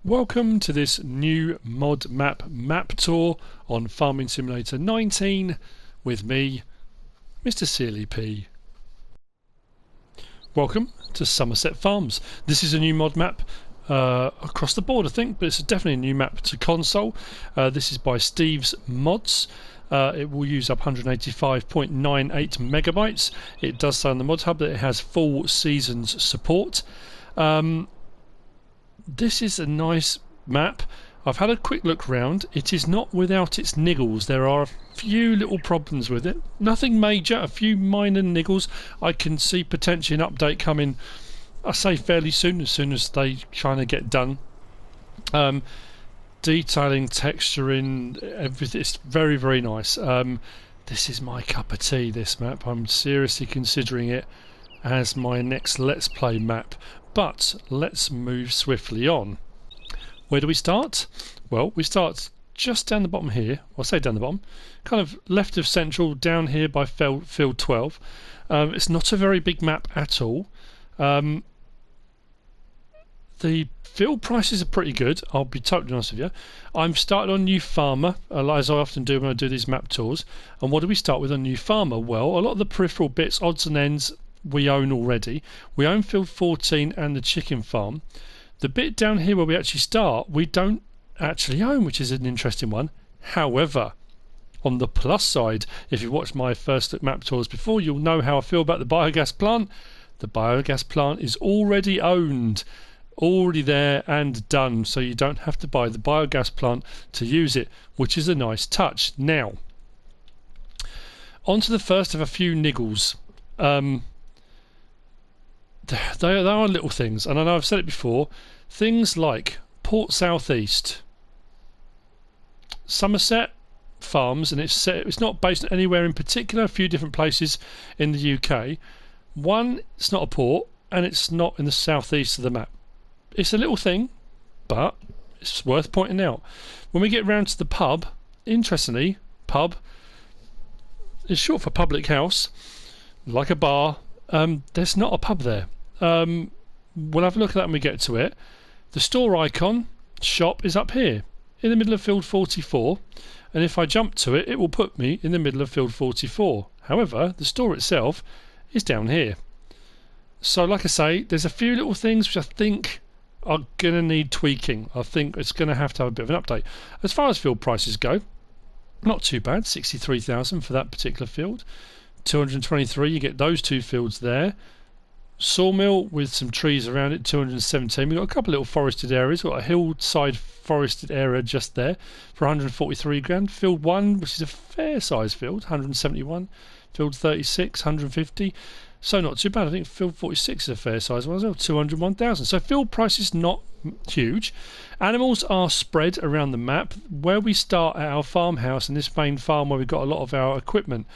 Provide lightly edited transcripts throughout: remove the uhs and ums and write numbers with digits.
Welcome to this new mod map tour on Farming Simulator 19 with me, MrSealyp. Welcome to Somerset Farms. This is a new mod map across the board, I think, but it's definitely a new map to console. This is by Steve's Mods. It will use up 185.98 megabytes. It does say on the Modhub that it has full seasons support. This is a nice map. I've had a quick look round. It is not without its niggles. There are a few little problems with it. Nothing major, a few minor niggles. I can see potentially an update coming, I say fairly soon as they kind of get done. Detailing, texturing, everything. It's very, very nice. This is my cup of tea, this map. I'm seriously considering it as my next Let's Play map. But let's move swiftly on. Where do we start? Well, we start just down the bottom here. I'll say down the bottom. Kind of left of central, down here by field 12. It's not a very big map at all. The field prices are pretty good, I'll be totally honest with you. I'm starting on New Farmer, as I often do when I do these map tours. And what do we start with on New Farmer? Well, a lot of the peripheral bits, odds and ends, we own already. We own field 14 and the chicken farm. The bit down here where we actually start, we don't actually own, which is an interesting one. However, on the plus side, if you watched my first look map tours before, you'll know how I feel about the biogas plant. The biogas plant is already owned, already there and done, so you don't have to buy the biogas plant to use it, which is a nice touch. Now, on to the first of a few niggles. They are little things, and I know I've said it before. Things like Port Southeast, Somerset Farms, and it's not based anywhere in particular. A few different places in the UK. One, it's not a port, and it's not in the southeast of the map. It's a little thing, but it's worth pointing out. When we get round to the pub, interestingly, pub is short for public house, like a bar. There's not a pub there. We'll have a look at that when we get to it. The store icon, shop, is up here in the middle of field 44, and if I jump to it, it will put me in the middle of field 44. However, the store itself is down here. So like I say, there's a few little things which I think are going to need tweaking. I think it's going to have a bit of an update. As far as field prices go, not too bad. 63,000 for that particular field. 223, you get those two fields there. Sawmill with some trees around it, 217. We've got a couple of little forested areas. We've got a hillside forested area just there for 143 grand. Field 1, which is a fair size field, 171. Field 36, 150. So not too bad. I think field 46 is a fair size one as well, 201,000. So field price is not huge. Animals are spread around the map. Where we start at our farmhouse and this main farm where we've got a lot of our equipment.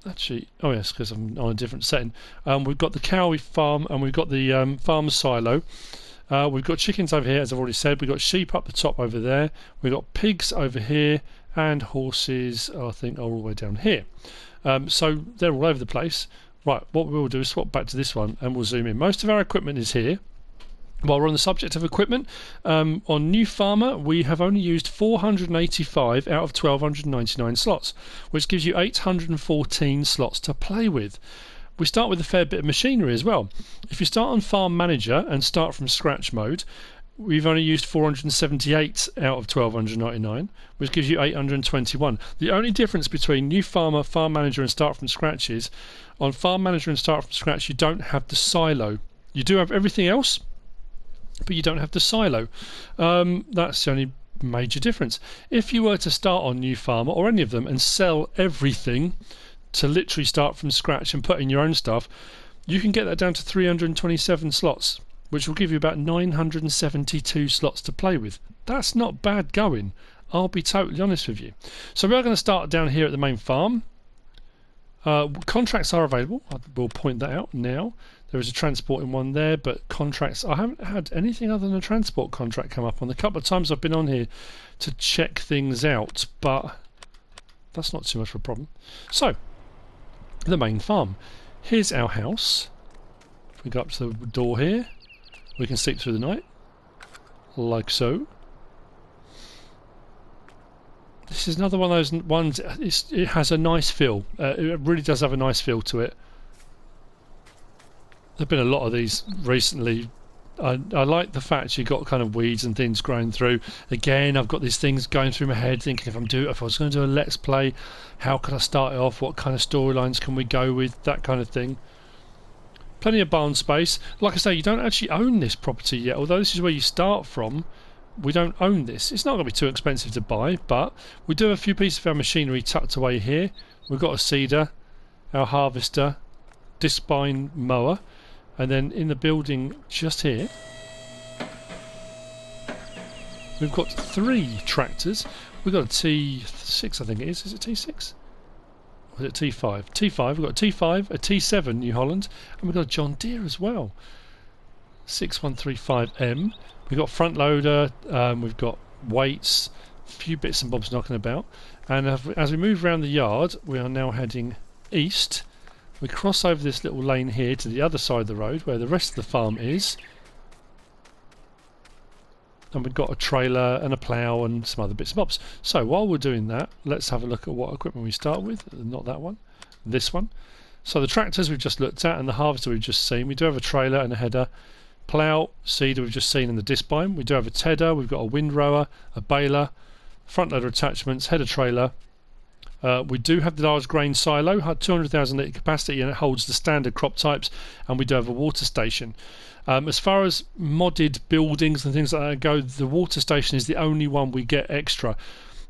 Actually, oh yes, because I'm on a different setting. We've got the cow farm and we've got the farm silo. We've got chickens over here, as I've already said. We've got sheep up the top over there. We've got pigs over here and horses, I think, are all the way down here. So they're all over the place. Right, what we'll do is swap back to this one and we'll zoom in. Most of our equipment is here. While we're on the subject of equipment, on New Farmer we have only used 485 out of 1299 slots, which gives you 814 slots to play with. We start with a fair bit of machinery as well. If you start on Farm Manager and start from scratch mode, we've only used 478 out of 1299, which gives you 821. The only difference between New Farmer, Farm Manager and Start from Scratch is, on Farm Manager and Start from Scratch you don't have the silo. You do have everything else, but you don't have the silo. That's the only major difference. If you were to start on New Farmer or any of them and sell everything to literally start from scratch and put in your own stuff, you can get that down to 327 slots, which will give you about 972 slots to play with. That's not bad going, I'll be totally honest with you. So we are going to start down here at the main farm. Contracts are available. I will point that out now. There is a transporting one there, but contracts, I haven't had anything other than a transport contract come up on the couple of times I've been on here to check things out, but that's not too much of a problem. So, the main farm. Here's our house. If we go up to the door here, we can sleep through the night. like so. This is another one of those ones, it has a nice feel. It really does have a nice feel to it. There have been a lot of these recently. I like the fact you've got kind of weeds and things growing through. Again, I've got these things going through my head thinking if I was going to do a let's play, how can I start it off, what kind of storylines can we go with, that kind of thing. Plenty of barn space. Like I say, you don't actually own this property yet, although this is where you start from. We don't own this. It's not going to be too expensive to buy, but we do have a few pieces of our machinery tucked away here. We've got a seeder, our harvester, disc-spine mower, and then in the building just here we've got 3 tractors. We've got a T6, I think it is. Is it T6? Or is it T5? T5. We've got a T5, a T7 New Holland, and we've got a John Deere as well. 6135M. We've got front loader, we've got weights, a few bits and bobs knocking about, and as we move around the yard we are now heading east. We cross over this little lane here to the other side of the road where the rest of the farm is, and we've got a trailer and a plough and some other bits and bobs. So while we're doing that, let's have a look at what equipment we start with. Not that one, this one. So the tractors we've just looked at and the harvester we've just seen. We do have a trailer and a header. Plough, seeder we've just seen in the disc-spine. We do have a tedder, we've got a windrower, a baler, front loader attachments, header trailer. We do have the large grain silo, 200,000 litre capacity, and it holds the standard crop types, and we do have a water station. As far as modded buildings and things like that go, the water station is the only one we get extra.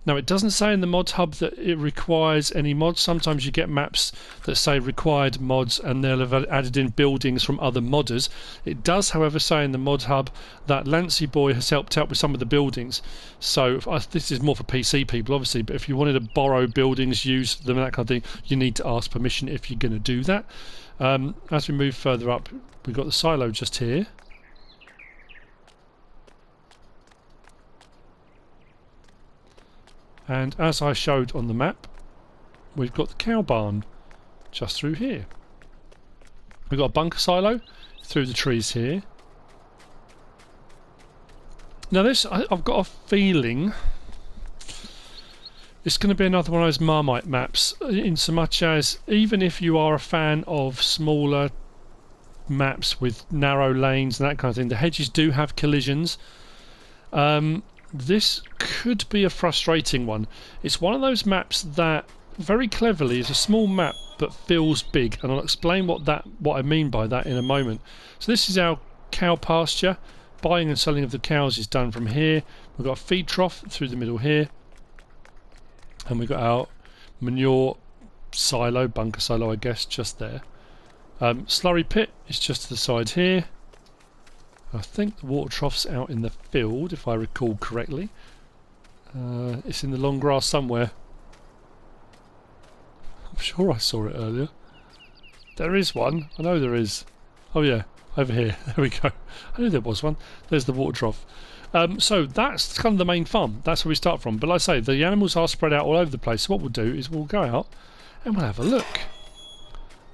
Now, it doesn't say in the Modhub that it requires any mods. Sometimes you get maps that say required mods and they'll have added in buildings from other modders. It does, however, say in the Modhub that Lancy Boy has helped out with some of the buildings. So this is more for PC people, obviously, but if you wanted to borrow buildings, use them, that kind of thing, you need to ask permission if you're going to do that. As we move further up, we've got the silo just here. And as I showed on the map, we've got the cow barn just through here. We've got a bunker silo through the trees here. Now this, I've got a feeling it's going to be another one of those Marmite maps, in so much as even if you are a fan of smaller maps with narrow lanes and that kind of thing, the hedges do have collisions. This could be a frustrating one. It's one of those maps that very cleverly is a small map but feels big, and I'll explain what I mean by that in a moment. So this is our cow pasture. Buying and selling of the cows is done from here. We've got a feed trough through the middle here, and we've got our manure silo, bunker silo I guess, just there. Slurry pit is just to the side here. I think the water trough's out in the field, if I recall correctly. It's in the long grass somewhere. I'm sure I saw it earlier. There is one. I know there is. Oh yeah, over here. There we go. I knew there was one. There's the water trough. So that's kind of the main farm. That's where we start from. But like I say, the animals are spread out all over the place. So what we'll do is we'll go out and we'll have a look.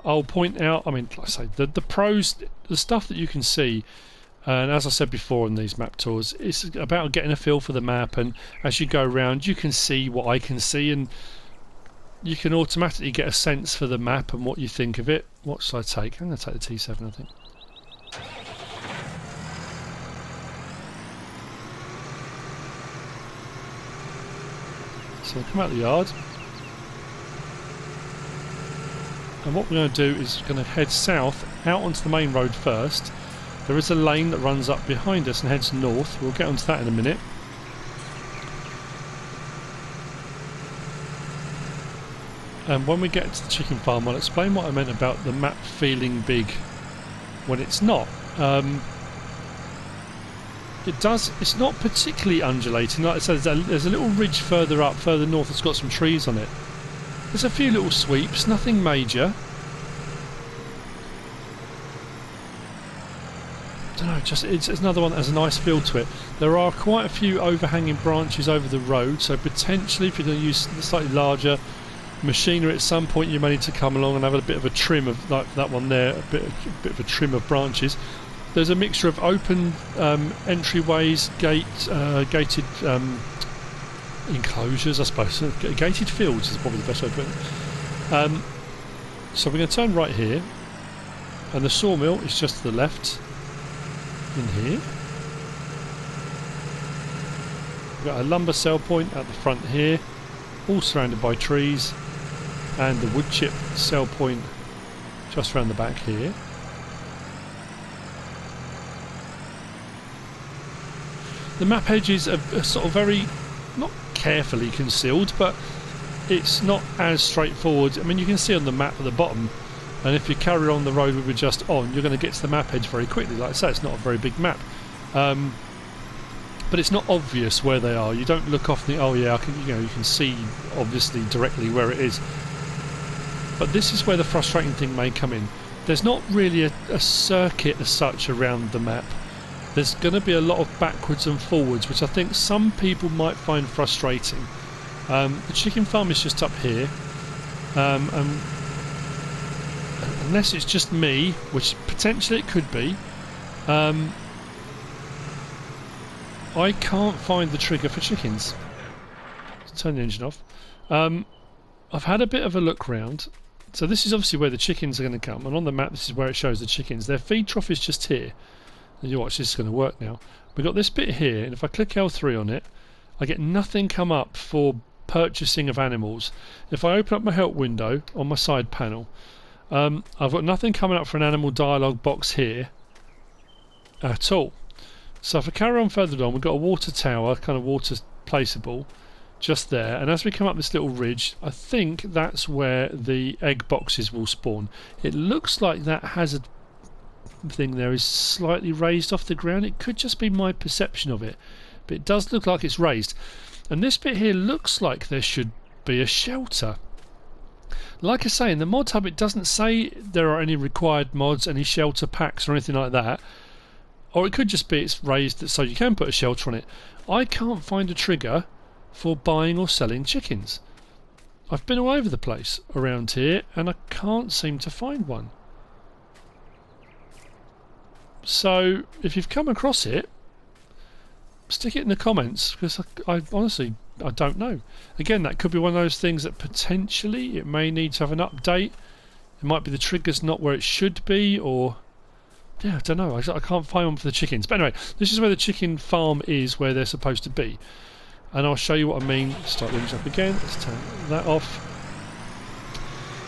I'll point out, I mean, like I say, the pros, the stuff that you can see. And as I said before on these map tours, it's about getting a feel for the map, and as you go around you can see what I can see, and you can automatically get a sense for the map and what you think of it. What should I take? I'm going to take the T7, I think. So I'll come out of the yard, and what we're going to do is going to head south out onto the main road first. There is a lane that runs up behind us and heads north. We'll get onto that in a minute. And when we get to the chicken farm, I'll explain what I meant about the map feeling big when it's not. It's not particularly undulating. Like I said, there's a little ridge further north that's got some trees on it. There's a few little sweeps, nothing major. I don't know, just it's another one that has a nice feel to it. There are quite a few overhanging branches over the road, so potentially if you're going to use slightly larger machinery at some point, you may need to come along and have a bit of a trim of, like that one there, a bit of a trim of branches. there's a mixture of open entryways, gated enclosures, I suppose. Gated fields is probably the best way to put it. So we're going to turn right here, and the sawmill is just to the left in here. We've got a lumber sell point at the front here, all surrounded by trees, and the wood chip sell point just around the back here. The map edges are sort of very, not carefully concealed, but it's not as straightforward. I mean, you can see on the map at the bottom, and if you carry on the road we were just on, you're going to get to the map edge very quickly. Like I say, it's not a very big map, but it's not obvious where they are. You don't look off and think, oh yeah, I can, you can see obviously directly where it is. But this is where the frustrating thing may come in. There's not really a circuit as such around the map. There's going to be a lot of backwards and forwards, which I think some people might find frustrating. The chicken farm is just up here, and unless it's just me, which potentially it could be, I can't find the trigger for chickens. Let's turn the engine off. I've had a bit of a look round. So this is obviously where the chickens are going to come, and on the map this is where it shows the chickens. Their feed trough is just here. And you watch, this is going to work now. We've got this bit here, and if I click L3 on it, I get nothing come up for purchasing of animals. If I open up my help window on my side panel, I've got nothing coming up for an animal dialogue box here at all. So if I carry on further on, we've got a water tower, kind of water placeable, just there, and as we come up this little ridge, I think that's where the egg boxes will spawn. It looks like that hazard thing there is slightly raised off the ground. It could just be my perception of it, but it does look like it's raised. And this bit here looks like there should be a shelter. Like I say, in the mod hub it doesn't say there are any required mods, any shelter packs or anything like that. Or it could just be it's raised so you can put a shelter on it. I can't find a trigger for buying or selling chickens. I've been all over the place around here and I can't seem to find one. So if you've come across it, stick it in the comments, because I honestly I don't know. Again, that could be one of those things that potentially it may need to have an update. It might be the trigger's not where it should be, or yeah, I don't know. I can't find one for the chickens. But anyway, this is where the chicken farm is, where they're supposed to be. And I'll show you what I mean. Start the engine up again. Let's turn that off.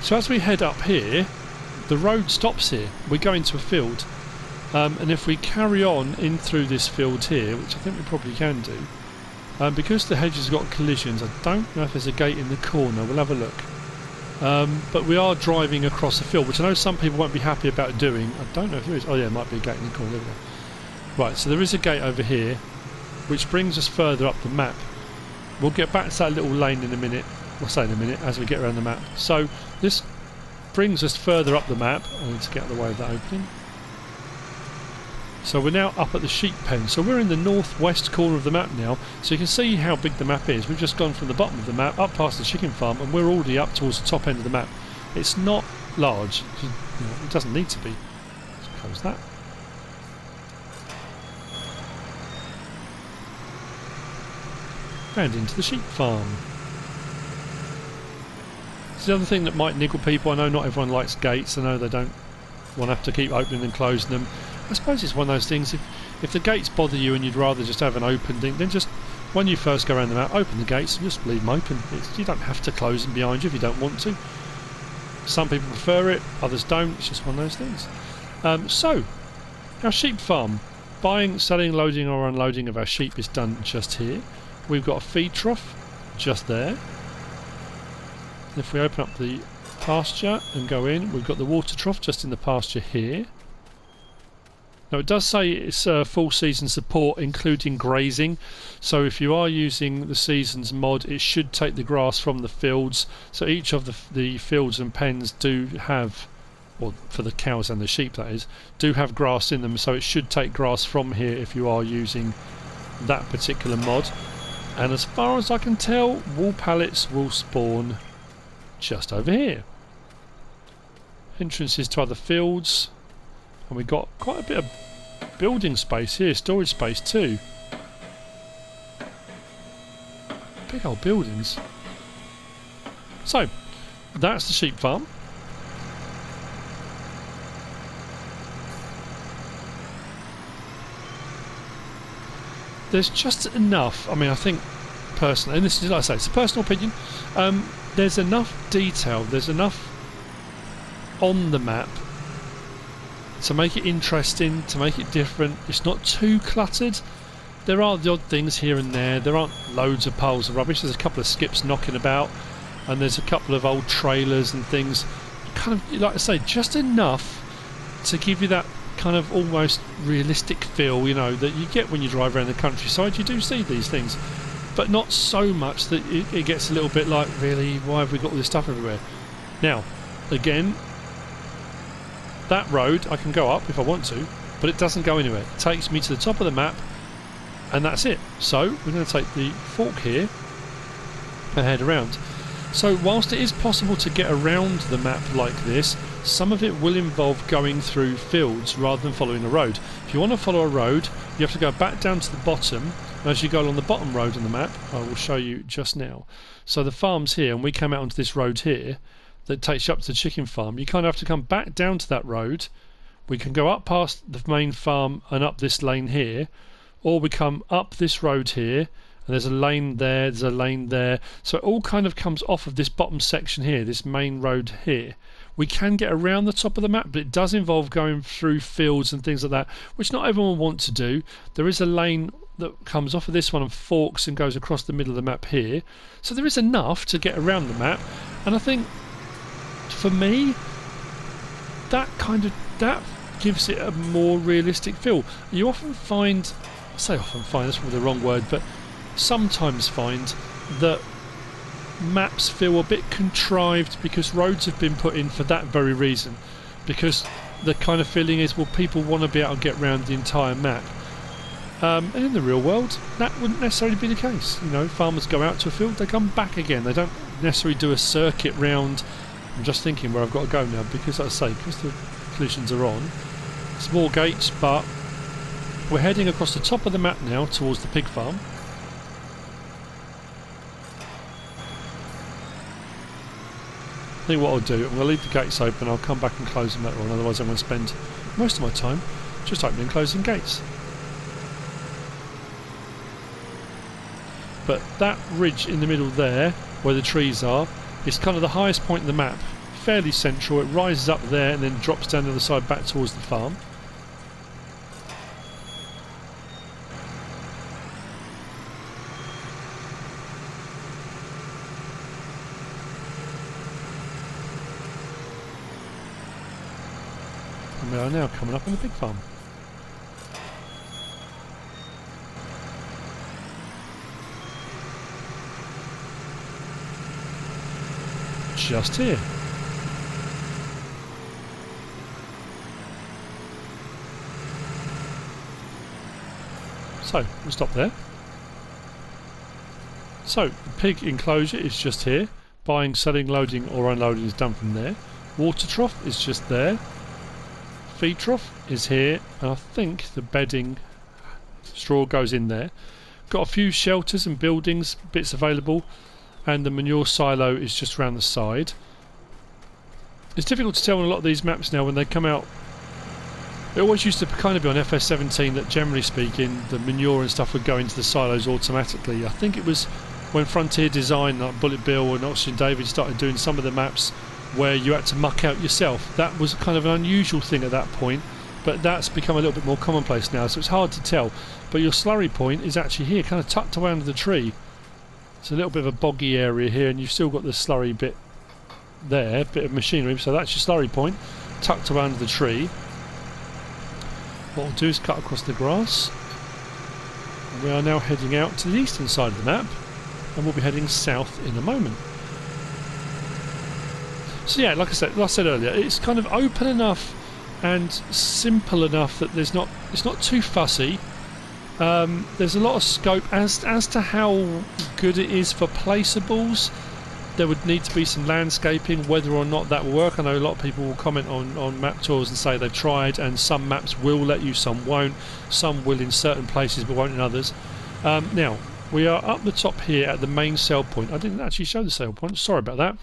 So as we head up here, the road stops here. We go into a field. And if we carry on in through this field here, which I think we probably can do, because the hedge has got collisions, I don't know if there's a gate in the corner. We'll have a look. But we are driving across a field, which I know some people won't be happy about doing. I don't know if there is. Oh yeah, it might be a gate in the corner. There we go. Right, so there is a gate over here, which brings us further up the map. We'll get back to that little lane in a minute. We'll say in a minute as we get around the map. So this brings us further up the map. I need to get out of the way of that opening. So we're now up at the sheep pen. So we're in the northwest corner of the map now. So you can see how big the map is. We've just gone from the bottom of the map up past the chicken farm, and we're already up towards the top end of the map. It's not large. It doesn't need to be. Let's close that. And into the sheep farm. It's the other thing that might niggle people. I know not everyone likes gates. I know they don't want to have to keep opening and closing them. I suppose it's one of those things, if the gates bother you and you'd rather just have an open thing, then just, when you first go around the map, open the gates and just leave them open. You don't have to close them behind you if you don't want to. Some people prefer it, others don't. It's just one of those things. So, our sheep farm. Buying, selling, loading or unloading of our sheep is done just here. We've got a feed trough just there. If we open up the pasture and go in, we've got the water trough just in the pasture here. Now it does say it's full season support including grazing, so if you are using the seasons mod it should take the grass from the fields. So each of the fields and pens do have, or for the cows and the sheep that is, do have grass in them, so it should take grass from here if you are using that particular mod. And as far as I can tell, wool pallets will spawn just over here. Entrances to other fields, and we've got quite a bit of building space here, storage space too. Big old buildings. So, that's the sheep farm. There's just enough, I mean, I think personally, and this is, like I say, it's a personal opinion, there's enough detail, there's enough on the map to make it interesting, to make it different. It's not too cluttered. There are the odd things here and there. There aren't loads of piles of rubbish. There's a couple of skips knocking about, and there's a couple of old trailers and things. Kind of, like I say, just enough to give you that kind of almost realistic feel, you know, that you get when you drive around the countryside. You do see these things, but not so much that it gets a little bit like, really, why have we got all this stuff everywhere? Now, again, that road I can go up if I want to, but it doesn't go anywhere. It takes me to the top of the map, and that's it. So we're going to take the fork here and head around. So whilst it is possible to get around the map like this, some of it will involve going through fields rather than following a road. If you want to follow a road, you have to go back down to the bottom, and as you go along the bottom road on the map, I will show you just now. So the farm's here, and we came out onto this road here that takes you up to the chicken farm. You kind of have to come back down to that road. We can go up past the main farm and up this lane here, or we come up this road here, and there's a lane there, there's a lane there. So it all kind of comes off of this bottom section here, this main road here. We can get around the top of the map, but it does involve going through fields and things like that, which not everyone wants to do. There is a lane that comes off of this one and forks and goes across the middle of the map here. So there is enough to get around the map, and I think for me that gives it a more realistic feel. You often find, I say often find, that's probably the wrong word, but sometimes find that maps feel a bit contrived because roads have been put in for that very reason, because the kind of feeling is, well, people want to be able to get around the entire map, and in the real world that wouldn't necessarily be the case. You know, farmers go out to a field, they come back again, they don't necessarily do a circuit round. I'm just thinking where I've got to go now, because like I say, because the collisions are on. Small gates, but we're heading across the top of the map now towards the pig farm. I think what I'll do, I'm going to leave the gates open, I'll come back and close them later on, otherwise I'm going to spend most of my time just opening and closing gates. But that ridge in the middle there, where the trees are, is kind of the highest point in the map. Fairly central, it rises up there and then drops down the other side back towards the farm. And we are now coming up on the pig farm. Just here. So we'll stop there. So the pig enclosure is just here. Buying, selling, loading or unloading is done from there. Water trough is just there. Feed trough is here, and I think the bedding straw goes in there. Got a few shelters and buildings bits available, and the manure silo is just around the side. It's difficult to tell on a lot of these maps now when they come out. It always used to kind of be on FS17 that, generally speaking, the manure and stuff would go into the silos automatically. I think it was when Frontier Design, like Bullet Bill and Oxygen David, started doing some of the maps where you had to muck out yourself. That was kind of an unusual thing at that point, but that's become a little bit more commonplace now, so it's hard to tell. But your slurry point is actually here, kind of tucked away under the tree. It's a little bit of a boggy area here, and you've still got the slurry bit there, bit of machinery, so that's your slurry point, tucked away under the tree. What we'll do is cut across the grass. We are now heading out to the eastern side of the map, and we'll be heading south in a moment. So yeah, like I said earlier, it's kind of open enough and simple enough that it's not too fussy. There's a lot of scope as to how good it is for placeables. there would need to be some landscaping. Whether or not that will work, I know a lot of people will comment on map tours and say they've tried, and some maps will let you, some won't. Some will in certain places but won't in others. Now we are up the top here at the Mainsail Point. I didn't actually show the sail point, sorry about that.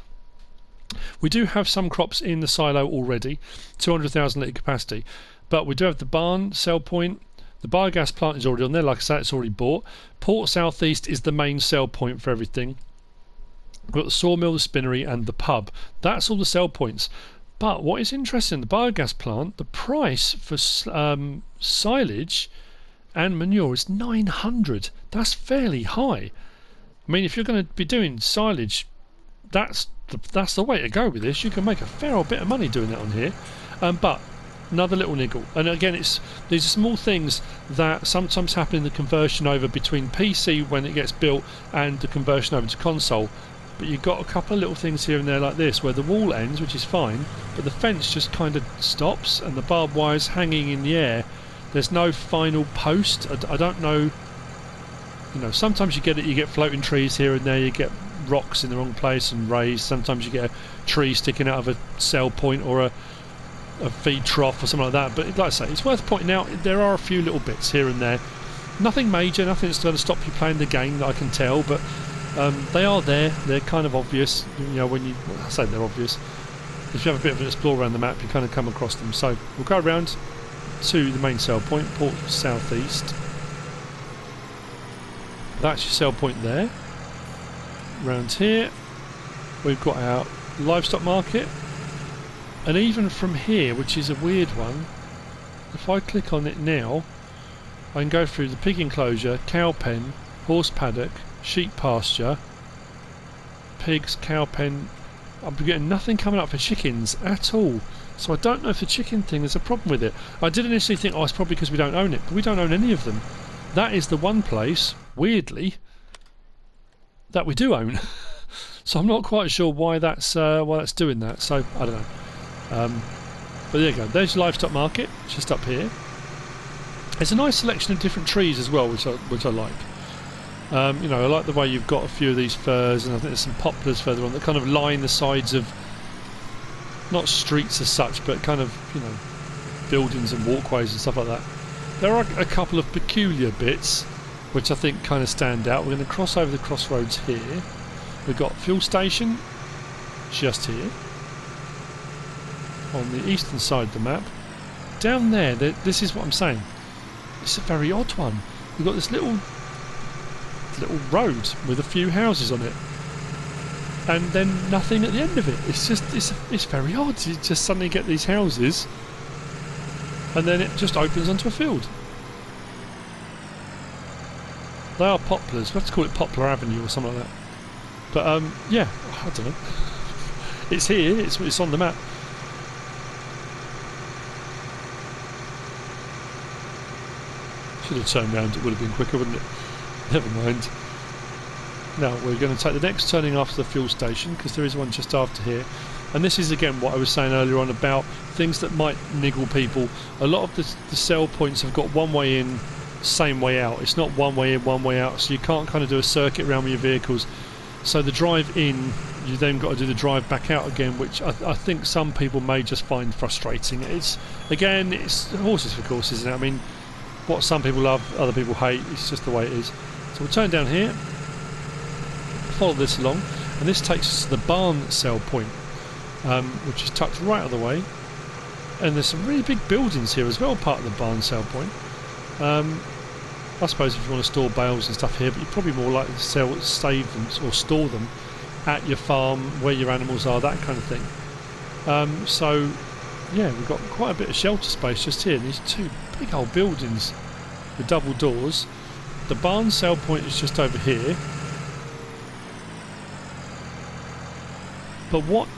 We do have some crops in the silo already, 200,000 litre capacity, but we do have the barn sail point. The biogas plant is already on there, like I said, it's already bought. Port Southeast is the main sell point for everything. We've got the sawmill, the spinnery and the pub. That's all the sell points. But what is interesting, the biogas plant, the price for silage and manure is 900. That's fairly high. I mean, if you're going to be doing silage, that's the way to go with this. You can make a fair old bit of money doing that on here. But another little niggle, and again, these are small things that sometimes happen in the conversion over between PC when it gets built and the conversion over to console. But you've got a couple of little things here and there like this where the wall ends, which is fine, but the fence just kind of stops and the barbed wire's hanging in the air. There's no final post. I don't know, you know, sometimes you get floating trees here and there, you get rocks in the wrong place and raised. Sometimes you get a tree sticking out of a cell point or a feed trough or something like that. But like I say, it's worth pointing out there are a few little bits here and there. Nothing major, nothing that's going to stop you playing the game that I can tell, but they are there. They're kind of obvious. You know, I say they're obvious. If you have a bit of an explore around the map, you kind of come across them. So we'll go around to the main sail point, Port Southeast. That's your sail point there. Round here, we've got our livestock market. And even from here, which is a weird one, if I click on it now, I can go through the pig enclosure, cow pen, horse paddock, sheep pasture, pigs, cow pen. I'm getting nothing coming up for chickens at all. So I don't know if the chicken thing, there's a problem with it. I did initially think, oh, it's probably because we don't own it, but we don't own any of them. That is the one place, weirdly, that we do own. So I'm not quite sure why that's doing that. So I don't know. But there you go. There's your livestock market, just up here. There's a nice selection of different trees as well, which I like. You know, I like the way you've got a few of these firs, and I think there's some poplars further on that kind of line the sides of, not streets as such, but kind of, you know, buildings and walkways and stuff like that. There are a couple of peculiar bits which I think kind of stand out. We're going to cross over the crossroads here. We've got fuel station just here on the eastern side of the map. Down there, this is what I'm saying. It's a very odd one. We've got this little road with a few houses on it, and then nothing at the end of it. It's very odd. You just suddenly get these houses, and then it just opens onto a field. They are poplars. We have to call it Poplar Avenue or something like that. But yeah, I don't know. It's here. It's on the map. Should have turned round. It would have been quicker, wouldn't it? Never mind. Now we're going to take the next turning after the fuel station, because there is one just after here. And this is again what I was saying earlier on about things that might niggle people. A lot of the sell points have got one way in, same way out. It's not one way in, one way out, so you can't kind of do a circuit around with your vehicles. So the drive in, you then got to do the drive back out again, which I think some people may just find frustrating. It's horses for courses, isn't it? I mean, what some people love, other people hate. It's just the way it is. So we'll turn down here, follow this along, and this takes us to the barn sell point, which is tucked right out of the way. And there's some really big buildings here as well, part of the barn sell point. I suppose if you want to store bales and stuff here, but you're probably more likely to save them or store them at your farm where your animals are, that kind of thing. So yeah, we've got quite a bit of shelter space just here. These two big old buildings with double doors. The barn sell point is just over here. But what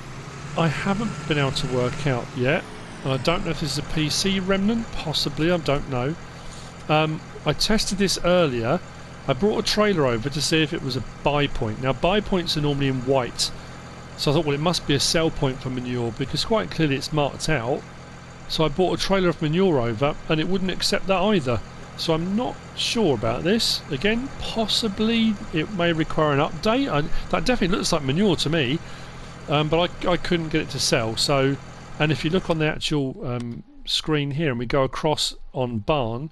I haven't been able to work out yet, and I don't know if this is a PC remnant, possibly, I don't know. I tested this earlier. I brought a trailer over to see if it was a buy point. Now buy points are normally in white, so I thought, well, it must be a sell point for manure, because quite clearly it's marked out. So I brought a trailer of manure over and it wouldn't accept that either. So I'm not sure about this. Again, possibly it may require an update. That definitely looks like manure to me, but I couldn't get it to sell. So, and if you look on the actual screen here and we go across on barn,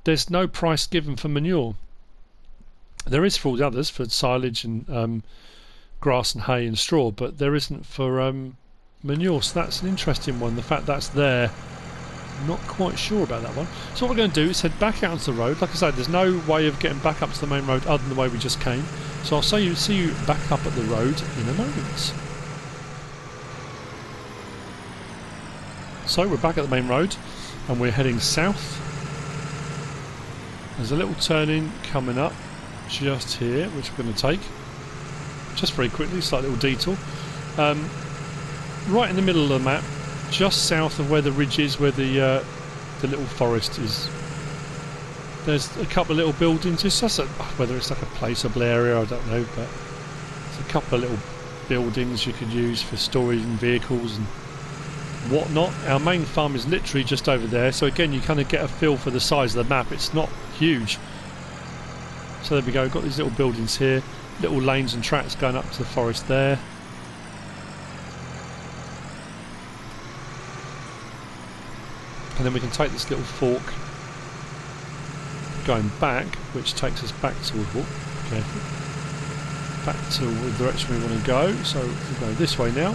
there's no price given for manure. There is for all the others, for silage and grass and hay and straw, but there isn't for manure. So that's an interesting one. The fact that's there, not quite sure about that one. So what we're going to do is head back out onto the road. Like I said, there's no way of getting back up to the main road other than the way we just came. So I'll see you back up at the road in a moment. So we're back at the main road and we're heading south. There's a little turning coming up just here, which we're going to take just very quickly, slight little detour. Right in the middle of the map, just south of where the ridge is, where the little forest is. There's a couple of little buildings. It's just whether it's like a placeable area, I don't know, but there's a couple of little buildings you could use for storing vehicles and whatnot. Our main farm is literally just over there, so again you kind of get a feel for the size of the map. It's not huge. So there we go, we've got these little buildings here, little lanes and tracks going up to the forest there. And then we can take this little fork going back, which takes us back to back to the direction we want to go. So we'll go this way now.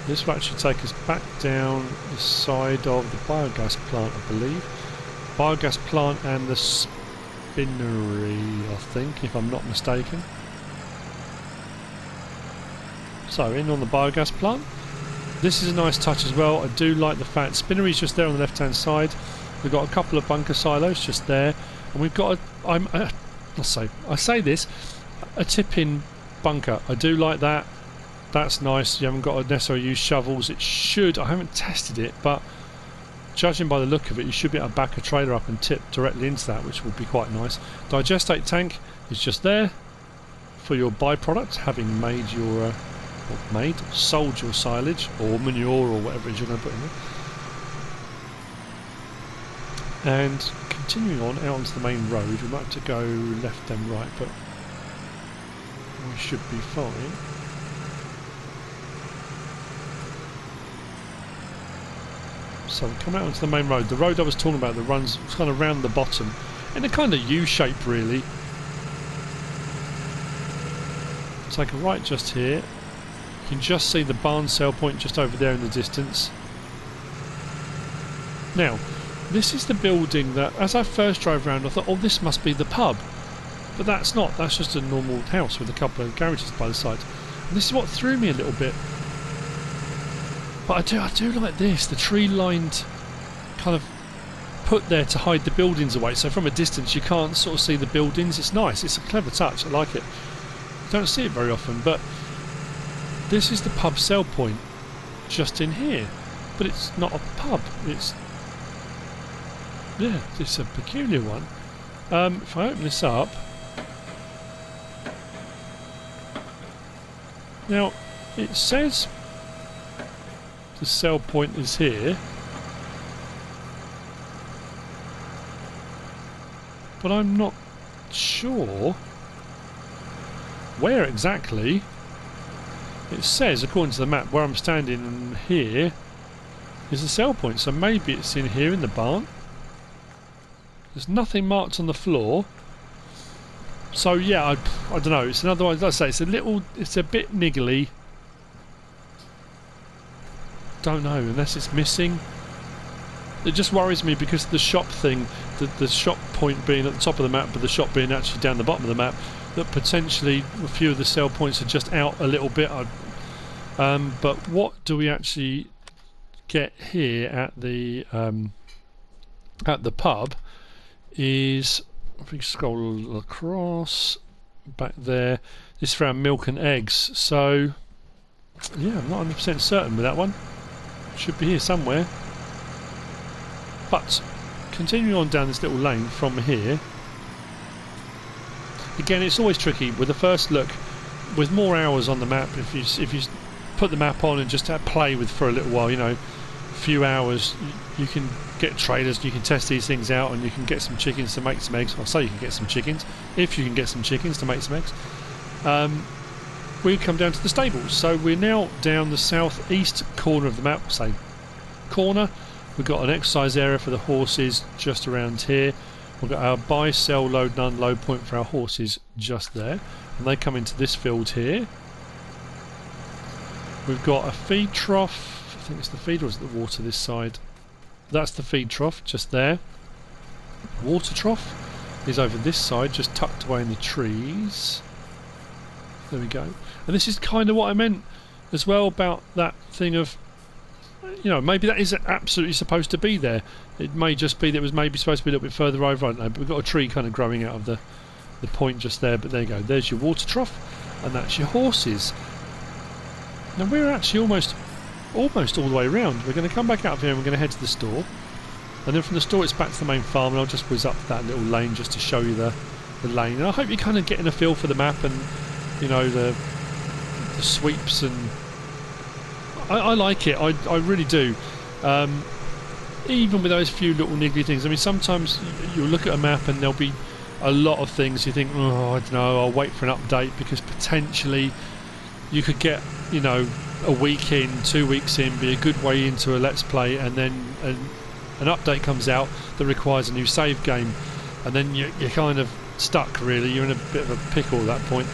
This will actually take us back down the side of the biogas plant, I believe. Biogas plant and the spinnery, I think, if I'm not mistaken. So in on the biogas plant. This is a nice touch as well. I do like the fact spinnery's just there on the left hand side. We've got a couple of bunker silos just there, and we've got I say this, a tip-in bunker. I do like that. That's nice. You haven't got to necessarily use shovels. It should. I haven't tested it, but judging by the look of it, you should be able to back a trailer up and tip directly into that, which would be quite nice. Digestate tank is just there for your byproduct, having made your sold your silage or manure or whatever it is you're going to put in there. And continuing on out onto the main road, we might have to go left and right, but we should be fine. So we come out onto the main road. The road I was talking about that runs kind of round the bottom in a kind of U shape really. Take a right just here. You can just see the Mainsail Point just over there in the distance. Now, this is the building that, as I first drove around, I thought, oh, this must be the pub. But that's not. That's just a normal house with a couple of garages by the side. And this is what threw me a little bit. But I do like this, the tree-lined kind of put there to hide the buildings away. So from a distance, you can't sort of see the buildings. It's nice. It's a clever touch. I like it. Don't see it very often, but this is the pub sell point just in here, but it's not a pub. It's a peculiar one. If I open this up now, it says the sell point is here, but I'm not sure where exactly. It says, according to the map, where I'm standing here is the sell point, so maybe it's in here in the barn. There's nothing marked on the floor, so yeah, I don't know. It's another one. Let's say it's a bit niggly. Don't know, unless it's missing. It just worries me because the shop thing, the shop point being at the top of the map, but the shop being actually down the bottom of the map, that potentially a few of the sell points are just out a little bit. But what do we actually get here at the pub is, if we scroll across back there, this is for our milk and eggs. So yeah, I'm not 100% certain with that one. Should be here somewhere. But continuing on down this little lane from here, again, it's always tricky with the first look. With more hours on the map, if you put the map on and just play with for a little while, you know, few hours you can get trailers, you can test these things out, and you can get some chickens to make some eggs. I say you can get some chickens, if you can get some chickens to make some eggs. We come down to the stables. So we're now down the southeast corner of the map, say corner. We've got an exercise area for the horses just around here. We've got our buy, sell, load and unload point for our horses just there, and they come into this field here. We've got a feed trough. I think it's the feed, or is it the water this side? That's the feed trough just there. Water trough is over this side, just tucked away in the trees. There we go. And this is kind of what I meant as well about that thing of, you know, maybe that isn't absolutely supposed to be there. It may just be that it was maybe supposed to be a little bit further over. I don't know, but we've got a tree kind of growing out of the point just there. But there you go. There's your water trough, and that's your horses. Now we're actually almost all the way around. We're going to come back out of here and we're going to head to the store, and then from the store it's back to the main farm, and I'll just whiz up that little lane just to show you the lane. And I hope you're kind of getting a feel for the map and, you know, the sweeps, and I like it. I really do. Even with those few little niggly things. I mean, sometimes you'll look at a map and there'll be a lot of things you think, oh, I don't know, I'll wait for an update, because potentially you could get, you know, a week in, 2 weeks in, be a good way into a let's play, and then an update comes out that requires a new save game, and then you're kind of stuck, really. You're in a bit of a pickle at that point.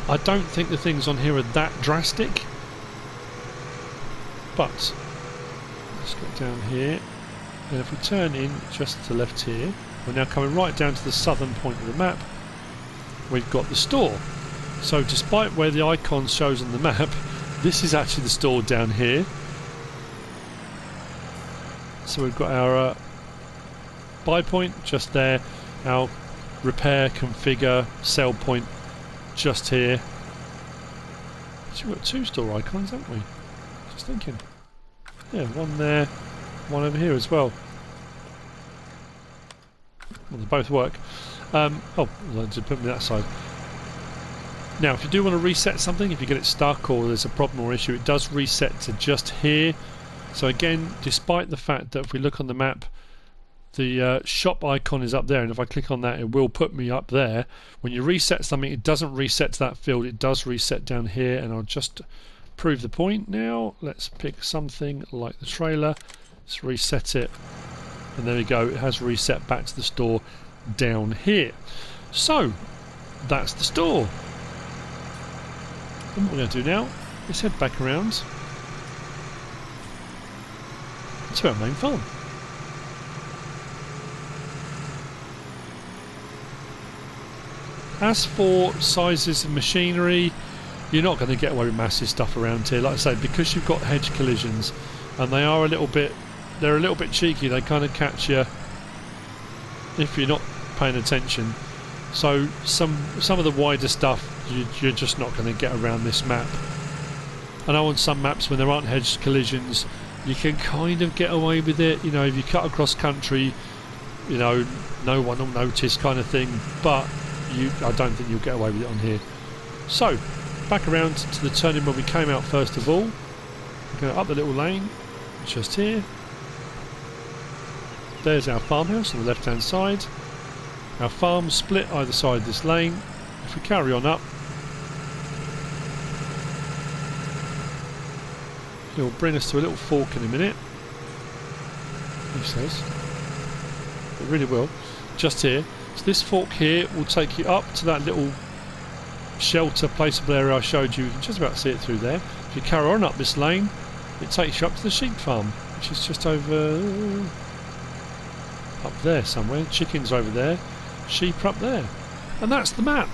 I don't think the things on here are that drastic, but let's get down here, and if we turn in just to the left here, we're now coming right down to the southern point of the map. We've got the store. So despite where the icon shows on the map, this is actually the store down here. So we've got our buy point just there, our repair, configure, sell point just here. Actually, we've got two store icons, haven't we? Just thinking. Yeah, one there, one over here as well. Well, they both work. Oh, I'll just put me that side. Now, if you do want to reset something, if you get it stuck or there's a problem or issue, it does reset to just here. So again, despite the fact that if we look on the map, the shop icon is up there, and if I click on that, it will put me up there. When you reset something, it doesn't reset to that field, it does reset down here, and I'll just prove the point now. Let's pick something like the trailer. Let's reset it, and there we go. It has reset back to the store down here. So, that's the store. And what we're going to do now is head back around to our main farm. As for sizes of machinery, you're not going to get away with massive stuff around here. Like I say, because you've got hedge collisions, and they are a little bit cheeky. They kind of catch you if you're not paying attention. So some of the wider stuff you're just not going to get around this map. I know on some maps when there aren't hedge collisions, you can kind of get away with it. You know, if you cut across country, you know, no one will notice kind of thing. But I don't think you'll get away with it on here. So back around to the turning where we came out first of all. Go up the little lane just here. There's our farmhouse on the left hand side. Our farm split either side of this lane. If we carry on up, it will bring us to a little fork in a minute, he says. It really will. Just here. So this fork here will take you up to that little shelter placeable area I showed you. You can just about see it through there. If you carry on up this lane, it takes you up to the sheep farm, which is just over up there somewhere. Chickens over there, sheep up there, and that's the map.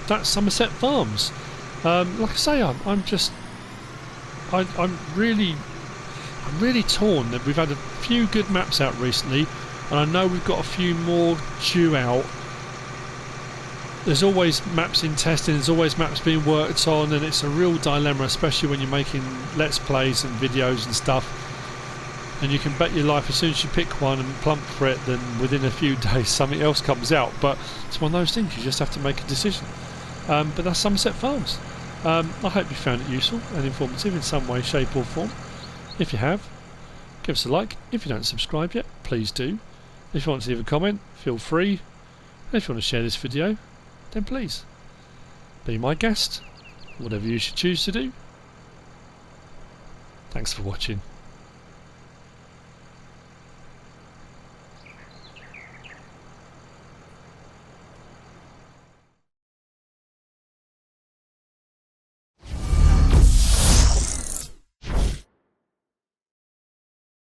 That's Somerset Farms. Like I say, I'm really torn. That we've had a few good maps out recently, and I know we've got a few more due out. There's always maps in testing, there's always maps being worked on, and it's a real dilemma, especially when you're making let's plays and videos and stuff. And you can bet your life as soon as you pick one and plump for it, then within a few days something else comes out. But it's one of those things, you just have to make a decision. But that's Somerset Farms. I hope you found it useful and informative in some way, shape or form. If you have, give us a like. If you don't subscribe yet, please do. If you want to leave a comment, feel free. And if you want to share this video, then please be my guest, whatever you should choose to do. Thanks for watching.